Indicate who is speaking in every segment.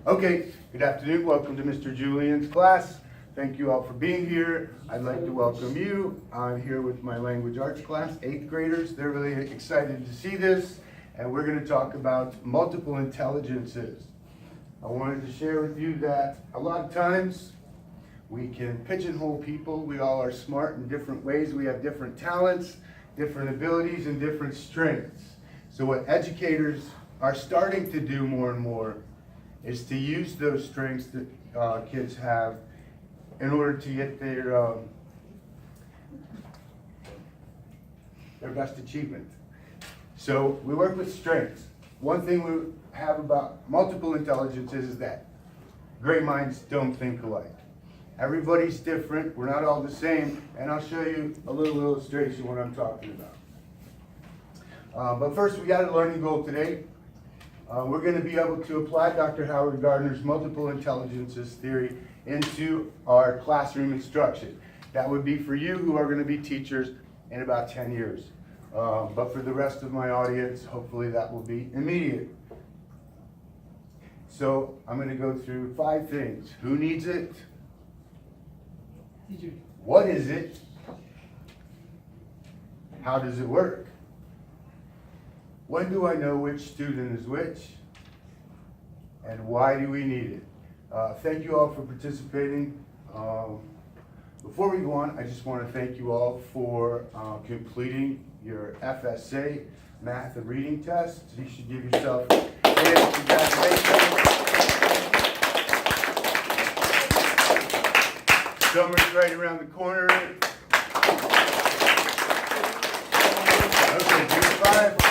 Speaker 1: Okay, good afternoon. Welcome to Mr. Julian's class. Thank you all for being here. I'd like to welcome you. I'm here with my language arts class, 8th graders. They're really excited to see this, and we're going to talk about multiple intelligences. I wanted to share with you that a lot of times we can pigeonhole people. We all are smart in different ways. We have different talents, different abilities, and different strengths. So what educators are starting to do more and more is to use those strengths that kids have in order to get their best achievement. So we work with strengths. One thing we have about multiple intelligences is that great minds don't think alike. Everybody's different, we're not all the same, and I'll show you a little illustration of what I'm talking about. But first, we got a learning goal today. We're going to be able to apply Dr. Howard Gardner's multiple intelligences theory into our classroom instruction. That would be for you who are going to be teachers in about 10 years. But for the rest of my audience, hopefully that will be immediate. So I'm going to go through 5 things. Who needs it?
Speaker 2: Teacher.
Speaker 1: What is it? How does it work? When do I know which student is which? And why do we need it? Thank you all for participating. Before we go on, I just want to thank you all for completing your FSA math and reading test. You should give yourself a congratulations. Summer's right around the corner. Okay, give me 5.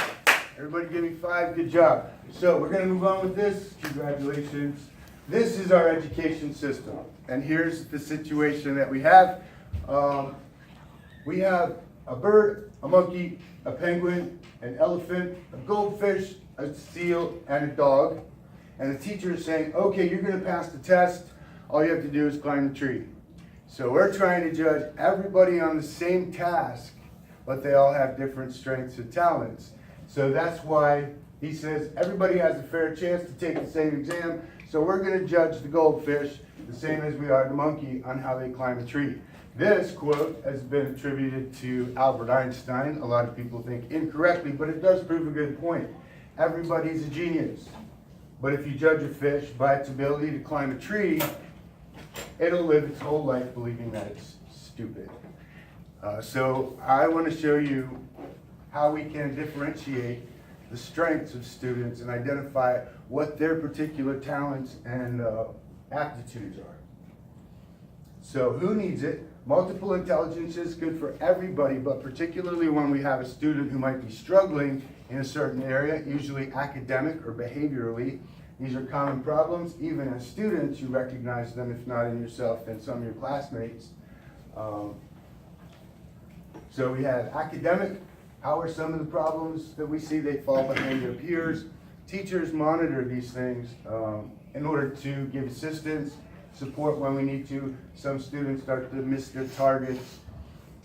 Speaker 1: Everybody give me 5, good job. So we're gonna move on with this, congratulations. This is our education system. And here's the situation that we have. We have a bird, a monkey, a penguin, an elephant, a goldfish, a seal, and a dog. And the teacher is saying, okay, you're gonna pass the test. All you have to do is climb the tree. So we're trying to judge everybody on the same task, but they all have different strengths and talents. So that's why he says everybody has a fair chance to take the same exam. So we're going to judge the goldfish the same as we are the monkey on how they climb a tree. This quote has been attributed to Albert Einstein. A lot of people think incorrectly, but it does prove a good point. Everybody's a genius. But if you judge a fish by its ability to climb a tree, it'll live its whole life believing that it's stupid. So I want to show you how we can differentiate the strengths of students and identify what their particular talents and aptitudes are. So who needs it? Multiple intelligence is good for everybody, but particularly when we have a student who might be struggling in a certain area, usually academic or behaviorally. These are common problems. Even as students, you recognize them, if not in yourself, then some of your classmates. So we have academic. How are some of the problems that we see? They fall behind their peers. Teachers monitor these things in order to give assistance, support when we need to. Some students start to miss their targets.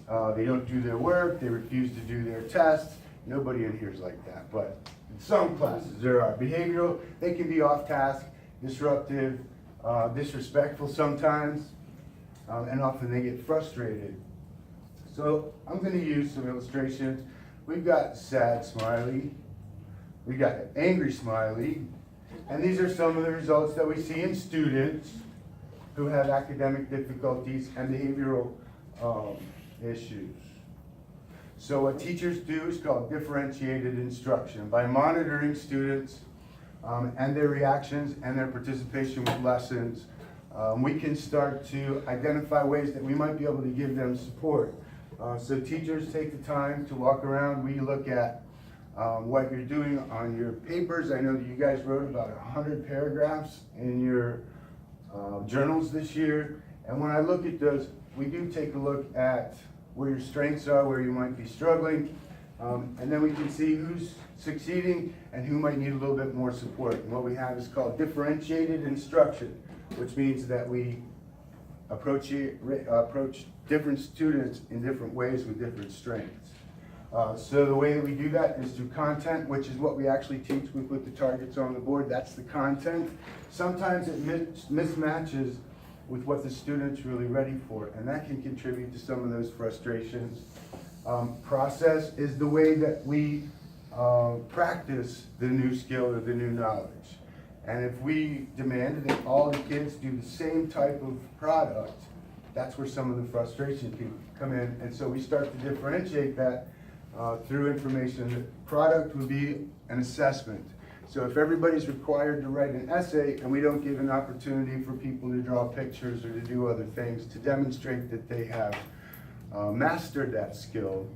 Speaker 1: They don't do their work. They refuse to do their tests. Nobody in here is like that, but in some classes there are. Behavioral, they can be off task, disruptive, disrespectful sometimes, and often they get frustrated. So I'm going to use some illustrations. We've got sad smiley, we got an angry smiley, and these are some of the results that we see in students who have academic difficulties and behavioral issues. So what teachers do is called differentiated instruction. By monitoring students and their reactions and their participation with lessons, we can start to identify ways that we might be able to give them support. So teachers take the time to walk around. We look at what you're doing on your papers. I know that you guys wrote about 100 paragraphs in your journals this year. And when I look at those, we do take a look at where your strengths are, where you might be struggling. And then we can see who's succeeding and who might need a little bit more support. And what we have is called differentiated instruction, which means that we approach different students in different ways with different strengths. So the way that we do that is through content, which is what we actually teach. We put the targets on the board, that's the content. Sometimes it mismatches with what the student's really ready for, and that can contribute to some of those frustrations. Process is the way that we practice the new skill or the new knowledge. And if we demanded that all the kids do the same type of product, that's where some of the frustration can come in. And so we start to differentiate that through information. The product would be an assessment. So if everybody's required to write an essay and we don't give an opportunity for people to draw pictures or to do other things to demonstrate that they have mastered that skill,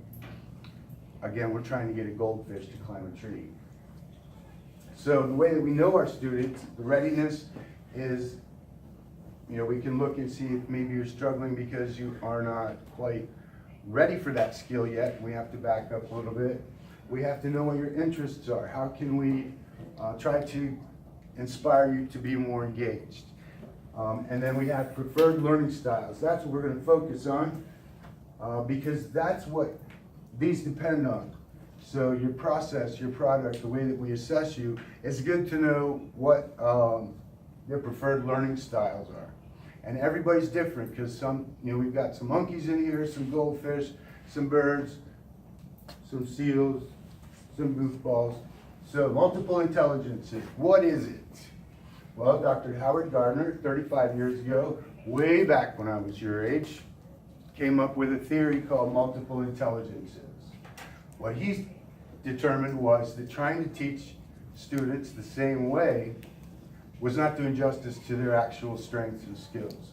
Speaker 1: again, we're trying to get a goldfish to climb a tree. So the way that we know our students, the readiness is, we can look and see if maybe you're struggling because you are not quite ready for that skill yet. We have to back up a little bit. We have to know what your interests are. How can we try to inspire you to be more engaged? And then we have preferred learning styles. That's what we're going to focus on because that's what these depend on. So your process, your product, the way that we assess you, it's good to know what your preferred learning styles are. And everybody's different because we've got some monkeys in here, some goldfish, some birds, some seals, some goofballs. So multiple intelligences, what is it? Well, Dr. Howard Gardner, 35 years ago, way back when I was your age, came up with a theory called multiple intelligences. What he determined was that trying to teach students the same way was not doing justice to their actual strengths and skills.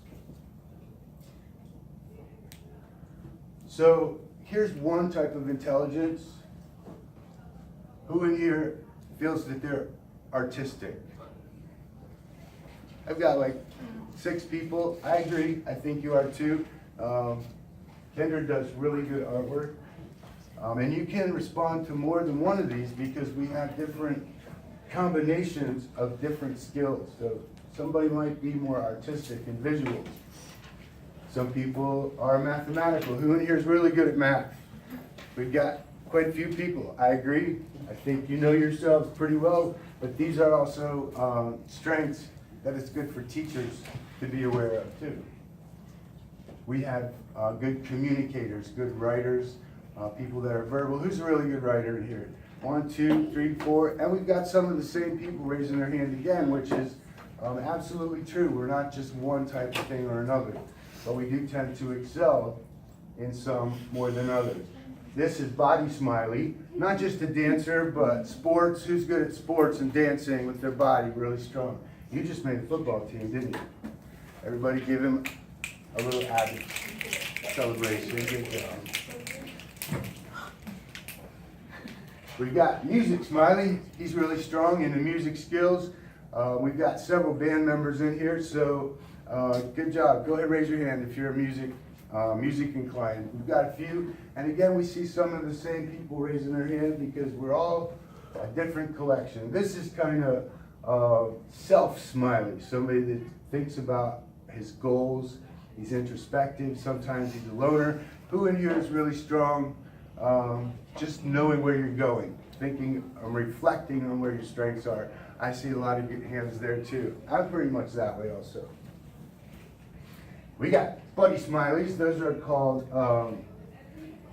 Speaker 1: So here's one type of intelligence. Who in here feels that they're artistic? I've got like 6 people. I agree. I think you are too. Kendra does really good artwork. And you can respond to more than one of these because we have different combinations of different skills. So somebody might be more artistic and visual. Some people are mathematical. Who in here is really good at math? We've got quite a few people. I agree. I think you know yourselves pretty well, but these are also strengths that it's good for teachers to be aware of too. We have good communicators, good writers, people that are verbal. Who's a really good writer in here? 1, 2, 3, 4, and we've got some of the same people raising their hand again, which is absolutely true. We're not just one type of thing or another, but we do tend to excel in some more than others. This is Body Smiley, not just a dancer, but sports. Who's good at sports and dancing with their body really strong? You just made a football team, didn't you? Everybody give him a little Abbott celebration. Good job. We've got Music Smiley. He's really strong in the music skills. We've got several band members in here, so good job. Go ahead and raise your hand if you're music inclined. We've got a few, and again, we see some of the same people raising their hand because we're all a different collection. This is kind of self-smiley, somebody that thinks about his goals. He's introspective. Sometimes he's a loner. Who in here is really strong? Just knowing where you're going, thinking, reflecting on where your strengths are. I see a lot of good hands there too. I'm pretty much that way also. We got Buddy Smileys. Those are called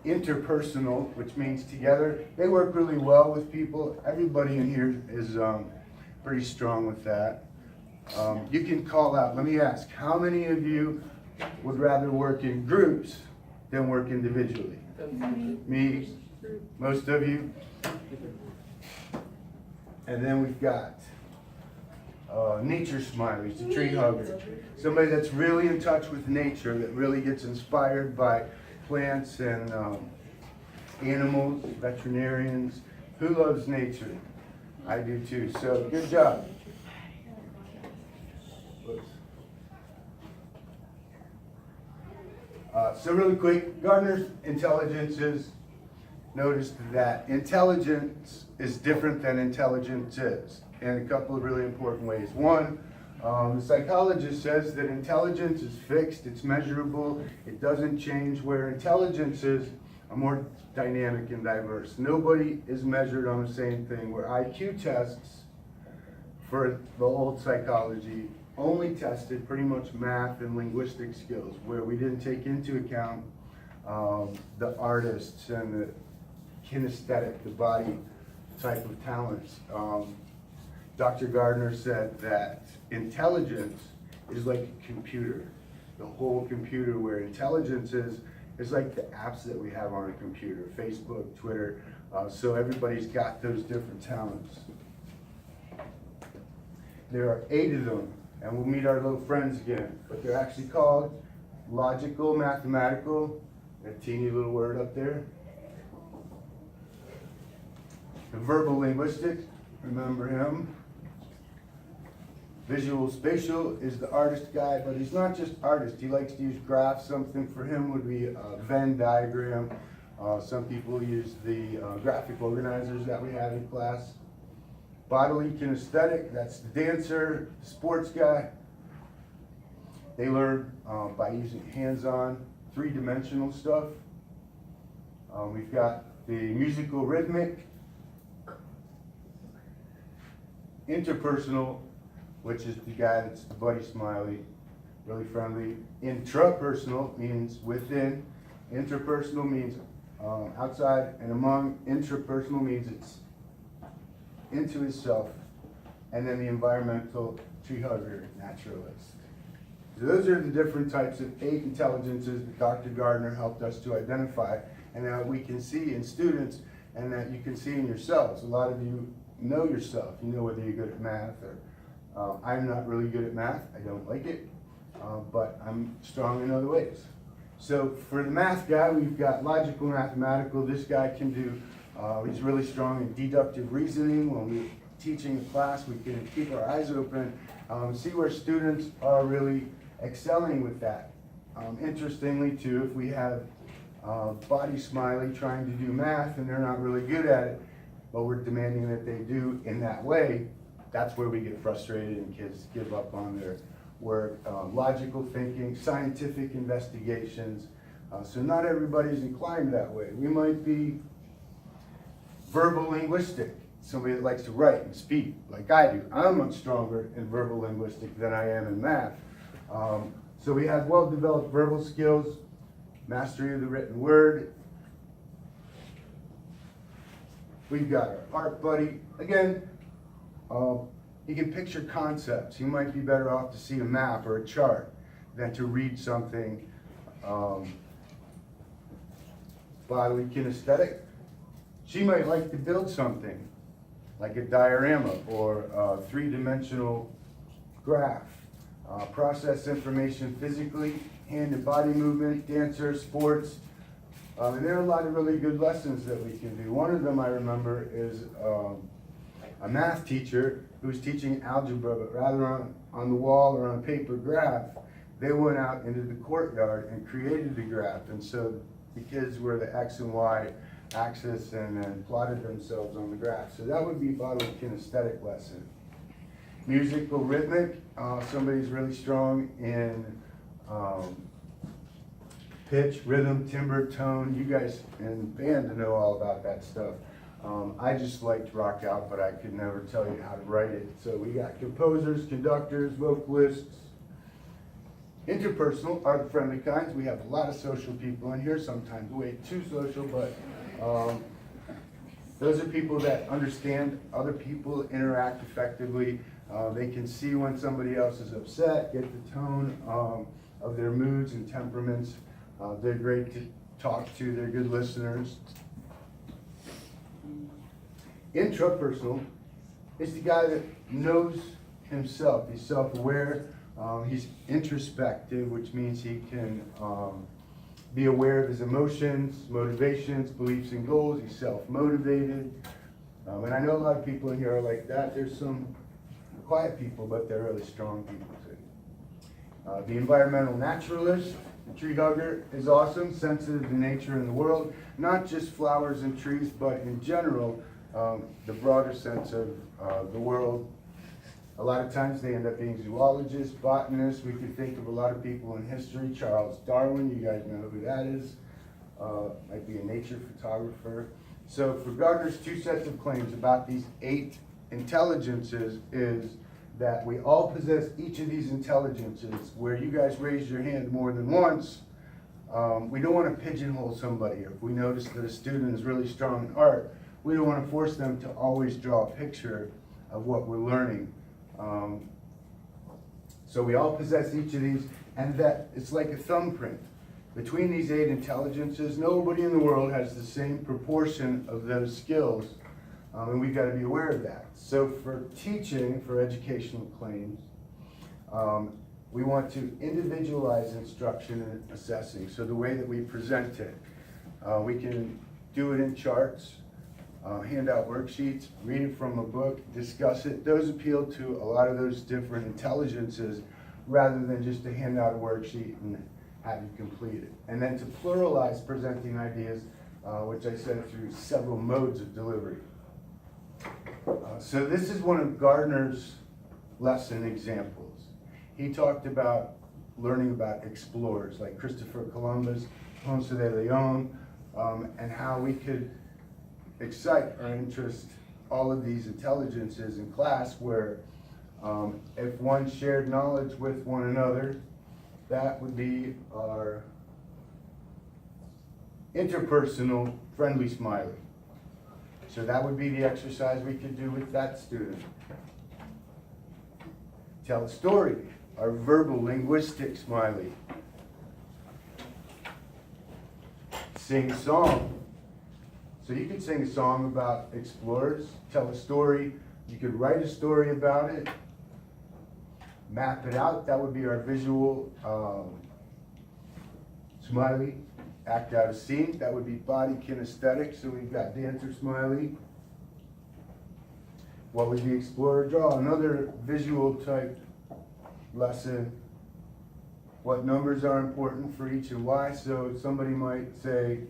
Speaker 1: interpersonal, which means together. They work really well with people. Everybody in here is pretty strong with that. You can call out. Let me ask, how many of you would rather work in groups than work individually? Me, most of you. And then we've got nature smileys, the tree hugger. Somebody that's really in touch with nature, that really gets inspired by plants and animals, veterinarians. Who loves nature? I do too, so good job. So really quick, Gardner's intelligences. Notice that intelligence is different than intelligence is in a couple of really important ways. One, the psychologist says that intelligence is fixed, it's measurable, it doesn't change, where intelligences are more dynamic and diverse. Nobody is measured on the same thing, where IQ tests for the old psychology only tested pretty much math and linguistic skills, where we didn't take into account the artists and the kinesthetic, the body type of talents. Dr. Gardner said that intelligence is like a computer, the whole computer, where intelligence is like the apps that we have on a computer, Facebook, Twitter, so everybody's got those different talents. There are 8 of them, and we'll meet our little friends again, but they're actually called logical, mathematical, a teeny little word up there. The verbal linguistic, remember him. Visual spatial is the artist guy, but he's not just artist. He likes to use graphs. Something for him would be a Venn diagram. Some people use the graphic organizers that we have in class. Bodily kinesthetic, that's the dancer, sports guy. They learn by using hands-on, 3-dimensional stuff. We've got the musical rhythmic, interpersonal, which is the guy that's the buddy smiley, really friendly. Intrapersonal means within. Interpersonal means outside and among. Intrapersonal means it's into himself. And then the environmental tree hugger, naturalist. So those are the different types of 8 intelligences that Dr. Gardner helped us to identify, and that we can see in students and that you can see in yourselves. A lot of you know yourself. You know whether you're good at math or I'm not really good at math. I don't like it, but I'm strong in other ways. So for the math guy, we've got logical, mathematical. This guy can do, he's really strong in deductive reasoning. When we're teaching a class, we can keep our eyes open, see where students are really excelling with that. Interestingly too, if we have body smiley trying to do math and they're not really good at it, but we're demanding that they do in that way, that's where we get frustrated and kids give up on their work. Logical thinking, scientific investigations. So not everybody's inclined that way. We might be verbal linguistic, somebody that likes to write and speak like I do. I'm much stronger in verbal linguistic than I am in math. So we have well-developed verbal skills, mastery of the written word. We've got our art buddy. Again, you can picture concepts. You might be better off to see a map or a chart than to read something. Bodily kinesthetic. She might like to build something, like a diorama or a 3-dimensional graph. Process information physically, hand and body movement, dancer, sports. And there are a lot of really good lessons that we can do. One of them I remember is a math teacher who was teaching algebra, but rather on the wall or on a paper graph, they went out into the courtyard and created the graph. And so the kids were the X and Y axis and then plotted themselves on the graph. So that would be bodily kinesthetic lesson. Musical rhythmic, somebody's really strong in pitch, rhythm, timbre, tone. You guys in band know all about that stuff. I just like to rock out, but I could never tell you how to write it. So we got composers, conductors, vocalists. Interpersonal are the friendly kinds. We have a lot of social people in here, sometimes way too social, but those are people that understand other people, interact effectively. They can see when somebody else is upset, get the tone of their moods and temperaments. They're great to talk to, they're good listeners. Intrapersonal is the guy that knows himself. He's self-aware. He's introspective, which means he can be aware of his emotions, motivations, beliefs, and goals. He's self-motivated. And I know a lot of people in here are like that. There's some quiet people, but they're really strong people too. The environmental naturalist, the tree hugger, is awesome, sensitive to nature and the world. Not just flowers and trees, but in general, the broader sense of the world. A lot of times they end up being zoologists, botanists. We can think of a lot of people in history. Charles Darwin, you guys know who that is. might be a nature photographer. So for Gardner's 2 sets of claims about these 8 intelligences is that we all possess each of these intelligences. Where you guys raised your hand more than once, we don't want to pigeonhole somebody. If we notice that a student is really strong in art, we don't want to force them to always draw a picture of what we're learning. So we all possess each of these, and that it's like a thumbprint. Between these 8 intelligences, nobody in the world has the same proportion of those skills, and we've got to be aware of that. So for teaching, for educational claims, we want to individualize instruction and assessing. So the way that we present it, we can do it in charts, hand out worksheets, read it from a book, discuss it. Those appeal to a lot of those different intelligences rather than just to hand out a worksheet and have you complete it. And then to pluralize presenting ideas, which I said through several modes of delivery. So this is one of Gardner's lesson examples. He talked about learning about explorers like Christopher Columbus, Ponce de Leon, and how we could excite or interest all of these intelligences in class where if one shared knowledge with one another, that would be our interpersonal friendly smiley. So that would be the exercise we could do with that student. Tell a story, our verbal linguistic smiley. Sing a song. So you could sing a song about explorers, tell a story, you could write a story about it, map it out, that would be our visual smiley. Act out a scene, that would be body kinesthetic, so we've got dancer smiley. What would the explorer draw? Another visual type lesson. What numbers are important for each and why? So somebody might say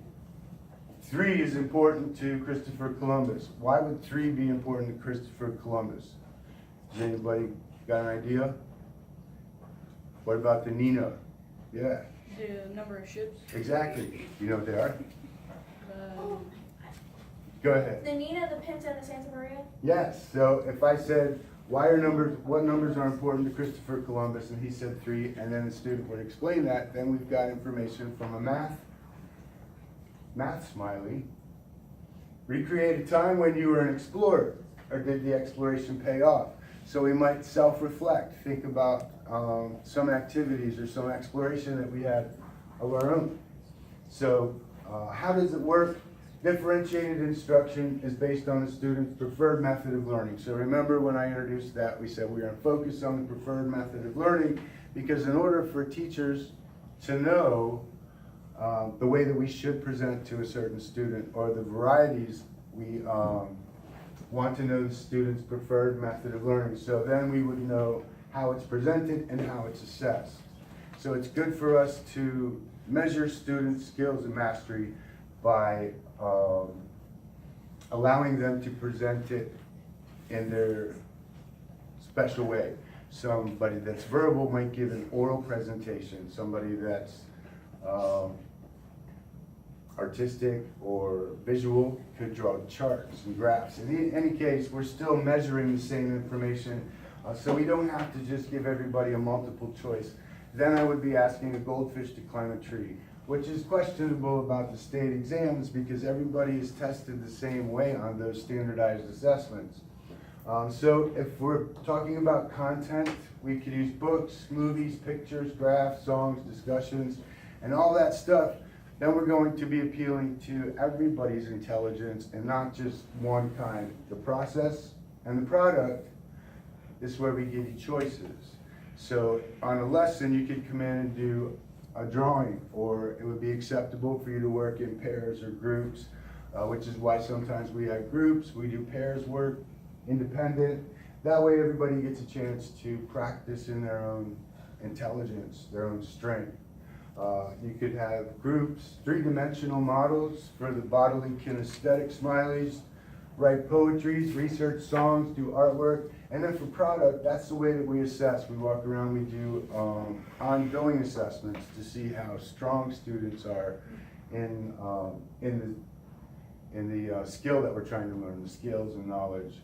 Speaker 1: 3 is important to Christopher Columbus. Why would 3 be important to Christopher Columbus? Does anybody got an idea? What about the Nina? Yeah.
Speaker 2: The number of ships.
Speaker 1: Exactly. You know what they are?
Speaker 2: Um,
Speaker 1: Go ahead.
Speaker 3: The Nina, the Pinta, and the Santa Maria?
Speaker 1: Yes. So if I said, what numbers are important to Christopher Columbus, and he said 3, and then the student would explain that, then we've got information from a math smiley. Recreate a time when you were an explorer, or did the exploration pay off? So we might self-reflect, think about some activities or some exploration that we had of our own. So how does it work? Differentiated instruction is based on the student's preferred method of learning. So remember when I introduced that, we said we're going to focus on the preferred method of learning because in order for teachers to know the way that we should present to a certain student or the varieties, we want to know the student's preferred method of learning. So then we would know how it's presented and how it's assessed. So it's good for us to measure students' skills and mastery by allowing them to present it in their special way. Somebody that's verbal might give an oral presentation. Somebody that's artistic or visual could draw charts and graphs. In any case, we're still measuring the same information, so we don't have to just give everybody a multiple choice. Then I would be asking a goldfish to climb a tree, which is questionable about the state exams because everybody is tested the same way on those standardized assessments. So if we're talking about content, we could use books, movies, pictures, graphs, songs, discussions, and all that stuff. Then we're going to be appealing to everybody's intelligence and not just one kind. The process and the product is where we give you choices. So on a lesson, you could come in and do a drawing, or it would be acceptable for you to work in pairs or groups, which is why sometimes we have groups, we do pairs work, independent. That way everybody gets a chance to practice in their own intelligence, their own strength. You could have groups, 3-dimensional models for the bodily kinesthetic smileys, write poetries, research songs, do artwork, and then for product, that's the way that we assess. We walk around, we do ongoing assessments to see how strong students are in the skill that we're trying to learn, the skills and knowledge.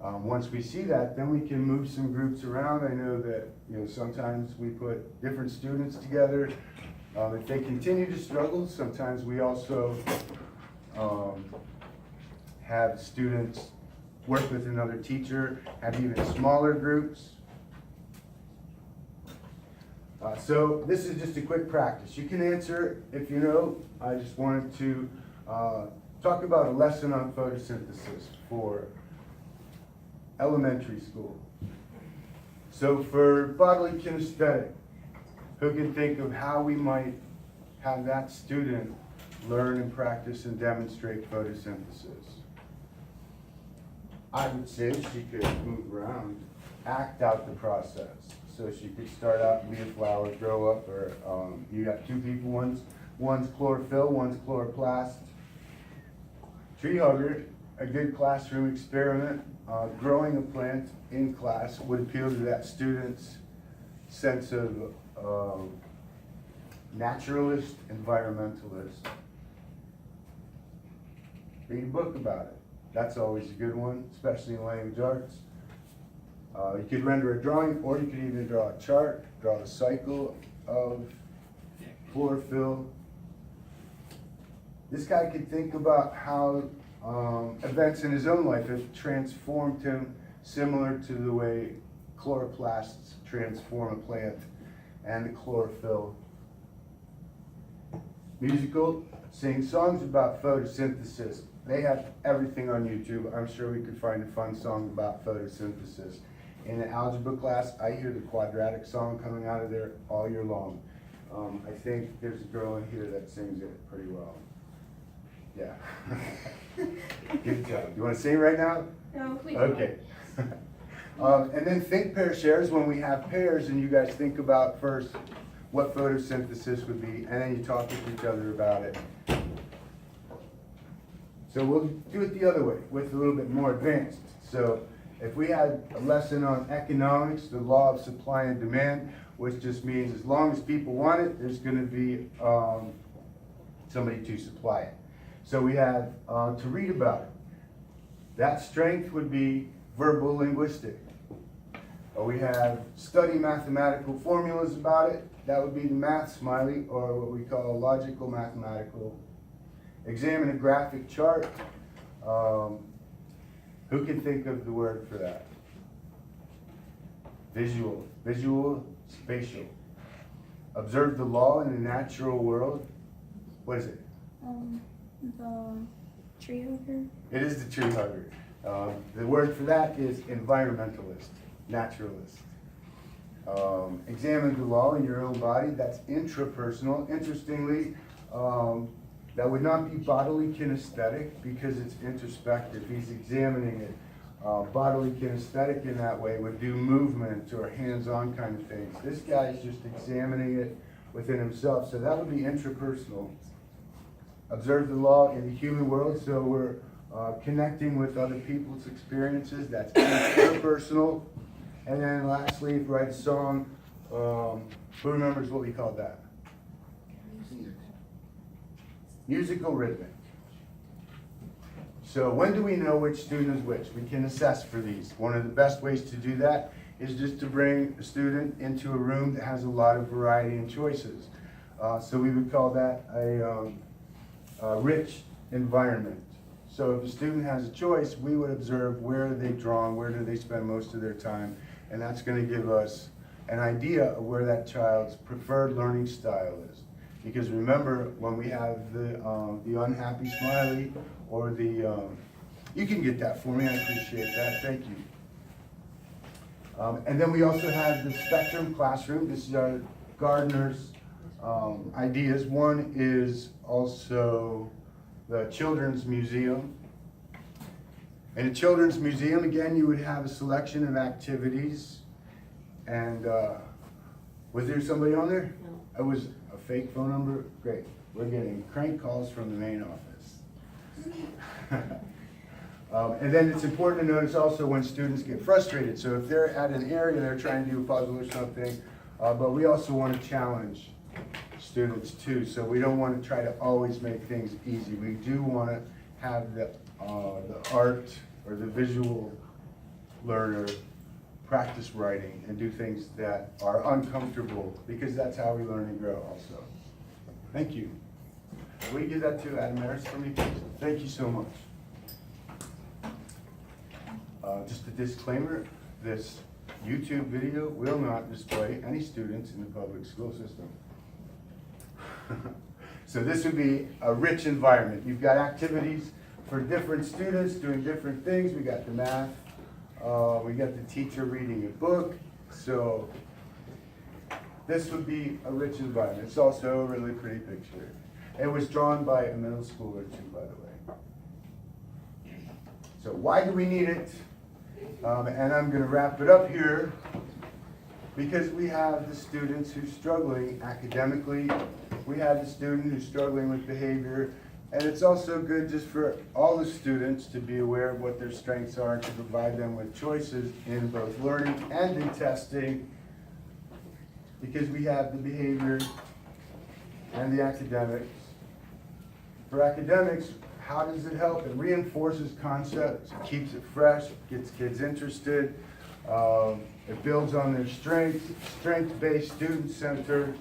Speaker 1: Once we see that, then we can move some groups around. I know that, sometimes we put different students together. If they continue to struggle, sometimes we also have students work with another teacher, have even smaller groups. So this is just a quick practice. You can answer if you know. I just wanted to talk about a lesson on photosynthesis for elementary school. So for bodily kinesthetic, who can think of how we might have that student learn and practice and demonstrate photosynthesis? I would say she could move around, act out the process. So she could start out and be a flower, grow up, or you got two people, one's chlorophyll, one's chloroplast. Tree hugger, a good classroom experiment. Growing a plant in class would appeal to that student's sense of naturalist, environmentalist. Read a book about it. That's always a good one, especially in language arts. You could render a drawing, or you could even draw a chart, draw the cycle of chlorophyll. This guy could think about how events in his own life have transformed him, similar to the way chloroplasts transform a plant and the chlorophyll. Musical, sing songs about photosynthesis. They have everything on YouTube. I'm sure we could find a fun song about photosynthesis. In an algebra class, I hear the quadratic song coming out of there all year long. I think there's a girl in here that sings it pretty well. Yeah. Good job. You want to sing right now?
Speaker 3: No, please.
Speaker 1: Okay. And then think pair shares when we have pairs, and you guys think about first what photosynthesis would be, and then you talk with each other about it. So we'll do it the other way, with a little bit more advanced. So if we had a lesson on economics, the law of supply and demand, which just means as long as people want it, there's going to be somebody to supply it. So we have to read about it. That strength would be verbal linguistic. We have study mathematical formulas about it. That would be the math smiley, or what we call logical mathematical. Examine a graphic chart. Who can think of the word for that? Visual. Visual, spatial. Observe the law in the natural world. What is it?
Speaker 4: The tree hugger.
Speaker 1: It is the tree hugger. The word for that is environmentalist, naturalist. Examine the law in your own body. That's intrapersonal. Interestingly, that would not be bodily kinesthetic because it's introspective. He's examining it. Bodily kinesthetic in that way would do movement or hands-on kind of things. This guy is just examining it within himself. So that would be intrapersonal. Observe the law in the human world. So we're connecting with other people's experiences. That's interpersonal. And then lastly, write a song. Who remembers what we called that? Musical rhythmic. So when do we know which student is which? We can assess for these. One of the best ways to do that is just to bring a student into a room that has a lot of variety and choices. So we would call that a rich environment. So if a student has a choice, we would observe where are they drawn, where do they spend most of their time, and that's going to give us an idea of where that child's preferred learning style is. Because remember, when we have the unhappy smiley or the, you can get that for me, I appreciate that, thank you. And then we also have the spectrum classroom. This is our Gardner's ideas. One is also the Children's Museum. In a Children's Museum, again, you would have a selection of activities. And was there somebody on there?
Speaker 2: No.
Speaker 1: It was a fake phone number? Great. We're getting crank calls from the main office. And then it's important to notice also when students get frustrated. So if they're at an area, they're trying to do a puzzle or something, but we also want to challenge students too. So we don't want to try to always make things easy. We do want to have the art or the visual learner practice writing and do things that are uncomfortable, because that's how we learn and grow also. Thank you. Will you give that to Adam Maris for me, please? Thank you so much. Just a disclaimer, this YouTube video will not display any students in the public school system. So this would be a rich environment. You've got activities for different students doing different things. We got the math, we got the teacher reading a book. So this would be a rich environment. It's also a really pretty picture. It was drawn by a middle schooler too, by the way. So why do we need it? And I'm going to wrap it up here, because we have the students who's struggling academically. We have the student who's struggling with behavior. And it's also good just for all the students to be aware of what their strengths are and to provide them with choices in both learning and in testing, because we have the behavior and the academics. For academics, how does it help? It reinforces concepts, it keeps it fresh, gets kids interested, it builds on their strengths, strength-based, student-centered.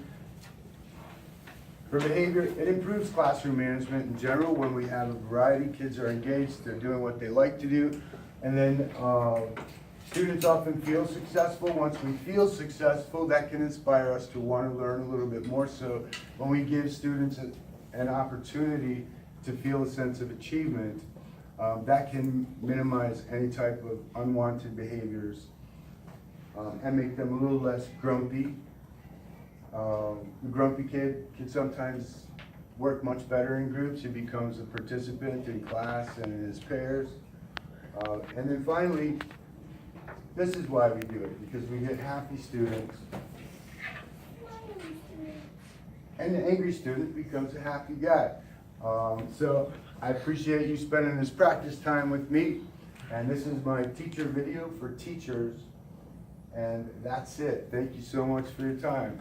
Speaker 1: For behavior, it improves classroom management in general. When we have a variety, kids are engaged, they're doing what they like to do. And then students often feel successful. Once we feel successful, that can inspire us to want to learn a little bit more. So when we give students an opportunity to feel a sense of achievement, that can minimize any type of unwanted behaviors and make them a little less grumpy. The grumpy kid can sometimes work much better in groups. He becomes a participant in class and in his pairs. And then finally, this is why we do it, because we get happy students. And the angry student becomes a happy guy. So I appreciate you spending this practice time with me. And this is my teacher video for teachers. And that's it. Thank you so much for your time.